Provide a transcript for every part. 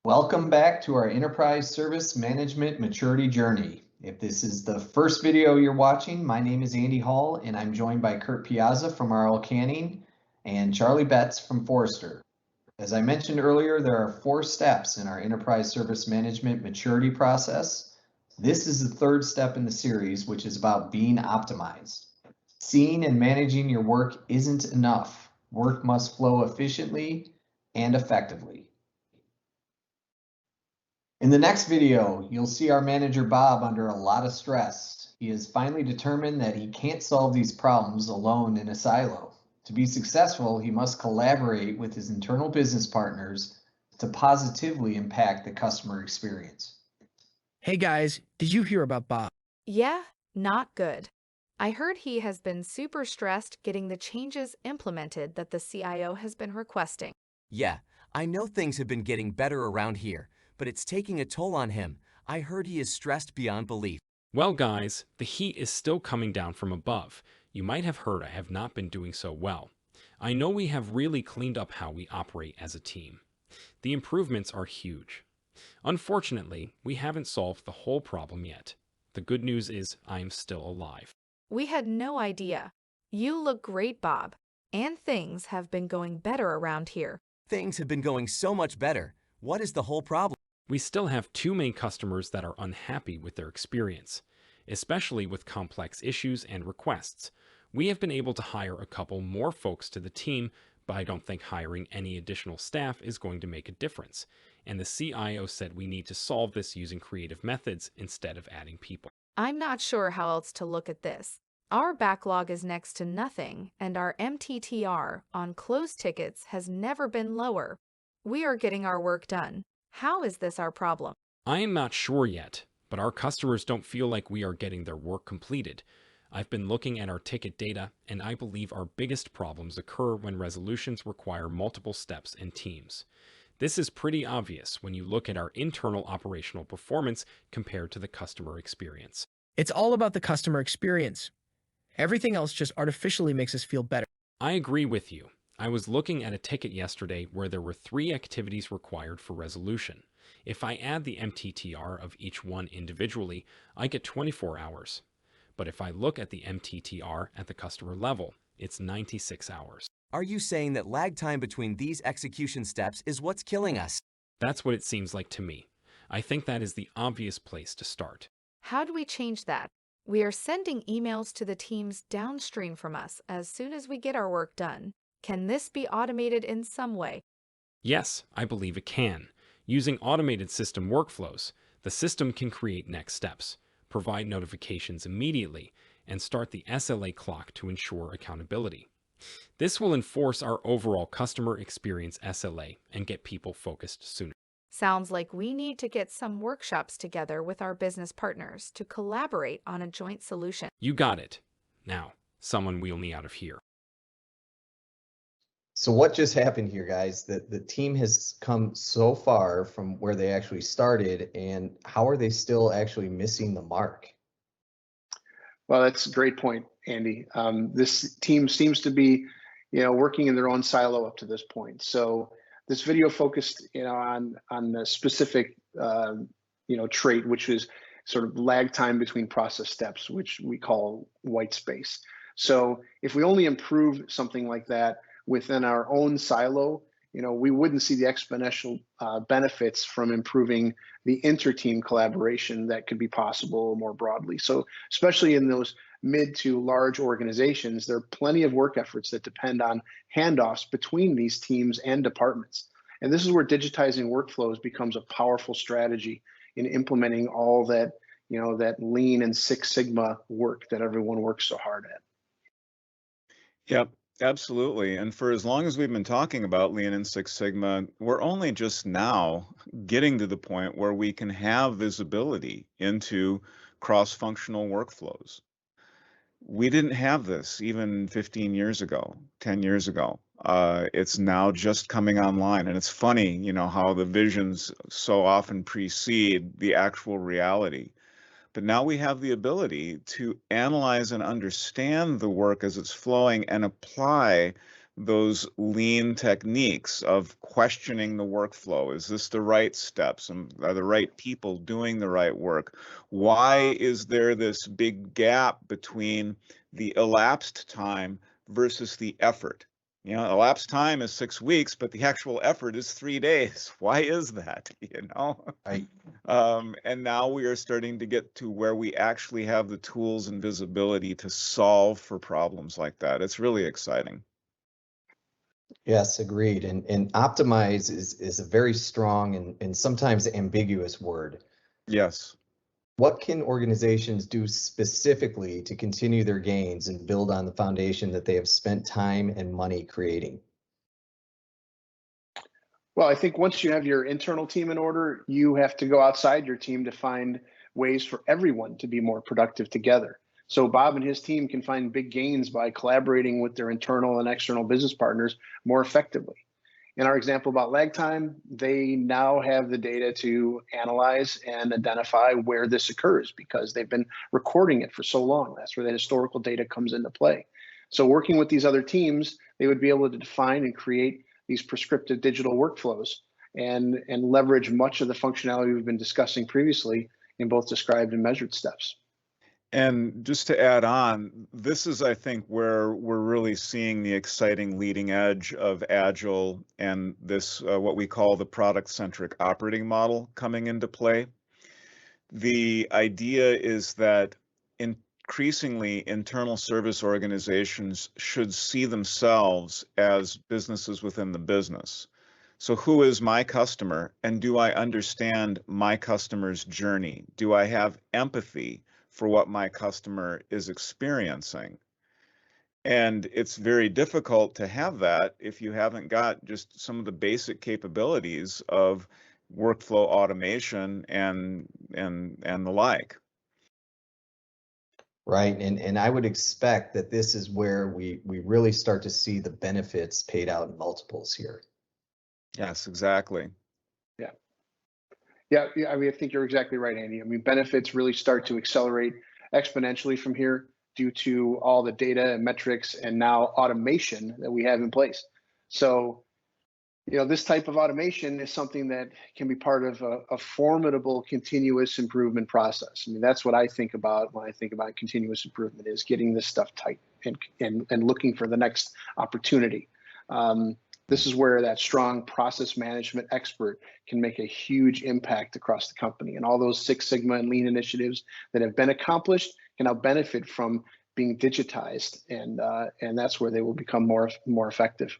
Welcome back to our Enterprise Service Management Maturity Journey. If this is the first video you're watching, my name is Andy Hall and I'm joined by Kurt Piazza from RL Canning and Charlie Betts from Forrester. As I mentioned earlier, there are 4 steps in our Enterprise Service Management Maturity process. This is the 3rd step in the series, which is about being optimized. Seeing and managing your work isn't enough. Work must flow efficiently and effectively. In the next video, you'll see our manager Bob under a lot of stress. He has finally determined that he can't solve these problems alone in a silo. To be successful, he must collaborate with his internal business partners to positively impact the customer experience. Hey guys, did you hear about Bob? Yeah, not good. I heard he has been super stressed getting the changes implemented that the CIO has been requesting. Yeah, I know things have been getting better around here, but it's taking a toll on him. I heard he is stressed beyond belief. Well, guys, the heat is still coming down from above. You might have heard I have not been doing so well. I know we have really cleaned up how we operate as a team. The improvements are huge. Unfortunately, we haven't solved the whole problem yet. The good news is I am still alive. We had no idea. You look great, Bob. And things have been going better around here. Things have been going so much better. What is the whole problem? We still have 2 main customers that are unhappy with their experience, especially with complex issues and requests. We have been able to hire a couple more folks to the team, but I don't think hiring any additional staff is going to make a difference. And the CIO said we need to solve this using creative methods instead of adding people. I'm not sure how else to look at this. Our backlog is next to nothing, and our MTTR on closed tickets has never been lower. We are getting our work done. How is this our problem? I am not sure yet, but our customers don't feel like we are getting their work completed. I've been looking at our ticket data, and I believe our biggest problems occur when resolutions require multiple steps and teams. This is pretty obvious when you look at our internal operational performance compared to the customer experience. It's all about the customer experience. Everything else just artificially makes us feel better. I agree with you. I was looking at a ticket yesterday where there were 3 activities required for resolution. If I add the MTTR of each one individually, I get 24 hours. But if I look at the MTTR at the customer level, it's 96 hours. Are you saying that lag time between these execution steps is what's killing us? That's what it seems like to me. I think that is the obvious place to start. How do we change that? We are sending emails to the teams downstream from us as soon as we get our work done. Can this be automated in some way? Yes, I believe it can. Using automated system workflows, the system can create next steps, provide notifications immediately, and start the SLA clock to ensure accountability. This will enforce our overall customer experience SLA and get people focused sooner. Sounds like we need to get some workshops together with our business partners to collaborate on a joint solution. You got it. Now, someone wheel me out of here. So what just happened here, guys? The team has come so far from where they actually started, and how are they still actually missing the mark? Well, that's a great point, Andy. This team seems to be, working in their own silo up to this point. So this video focused, on the specific, trait, which is sort of lag time between process steps, which we call white space. So if we only improve something like that within our own silo, we wouldn't see the exponential benefits from improving the inter-team collaboration that could be possible more broadly. So especially in those mid to large organizations, there are plenty of work efforts that depend on handoffs between these teams and departments. And this is where digitizing workflows becomes a powerful strategy in implementing all that, that Lean and Six Sigma work that everyone works so hard at. Yep, absolutely. And for as long as we've been talking about Lean and Six Sigma, we're only just now getting to the point where we can have visibility into cross-functional workflows. We didn't have this even 15 years ago, 10 years ago. It's now just coming online. And it's funny, how the visions so often precede the actual reality. But now we have the ability to analyze and understand the work as it's flowing and apply those lean techniques of questioning the workflow. Is this the right steps? And are the right people doing the right work? Why is there this big gap between the elapsed time versus the effort? You know, elapsed time is 6 weeks, but the actual effort is 3 days. Why is that? You know? Right. And now we are starting to get to where we actually have the tools and visibility to solve for problems like that. It's really exciting. Yes, agreed. And optimize is a very strong and sometimes ambiguous word. Yes. What can organizations do specifically to continue their gains and build on the foundation that they have spent time and money creating? Well, I think once you have your internal team in order, you have to go outside your team to find ways for everyone to be more productive together. So Bob and his team can find big gains by collaborating with their internal and external business partners more effectively. In our example about lag time, they now have the data to analyze and identify where this occurs because they've been recording it for so long. That's where the historical data comes into play. So working with these other teams, they would be able to define and create these prescriptive digital workflows and leverage much of the functionality we've been discussing previously in both described and measured steps. And just to add on, this is, I think, where we're really seeing the exciting leading edge of Agile and this, what we call the product-centric operating model coming into play. The idea is that increasingly internal service organizations should see themselves as businesses within the business. So who is my customer, and do I understand my customer's journey? Do I have empathy for what my customer is experiencing? And it's very difficult to have that if you haven't got just some of the basic capabilities of workflow automation and the like. Right. And I would expect that this is where we really start to see the benefits paid out in multiples here. Yes, exactly. Yeah, I mean, I think you're exactly right, Andy. I mean, benefits really start to accelerate exponentially from here due to all the data and metrics and now automation that we have in place. So, you know, this type of automation is something that can be part of a formidable continuous improvement process. I mean, that's what I think about when I think about continuous improvement, is getting this stuff tight and looking for the next opportunity. This is where that strong process management expert can make a huge impact across the company. And all those Six Sigma and Lean initiatives that have been accomplished can now benefit from being digitized, and that's where they will become more effective.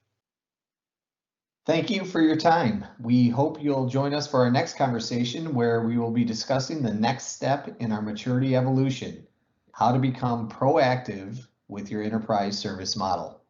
Thank you for your time. We hope you'll join us for our next conversation, where we will be discussing the next step in our maturity evolution: how to become proactive with your enterprise service model.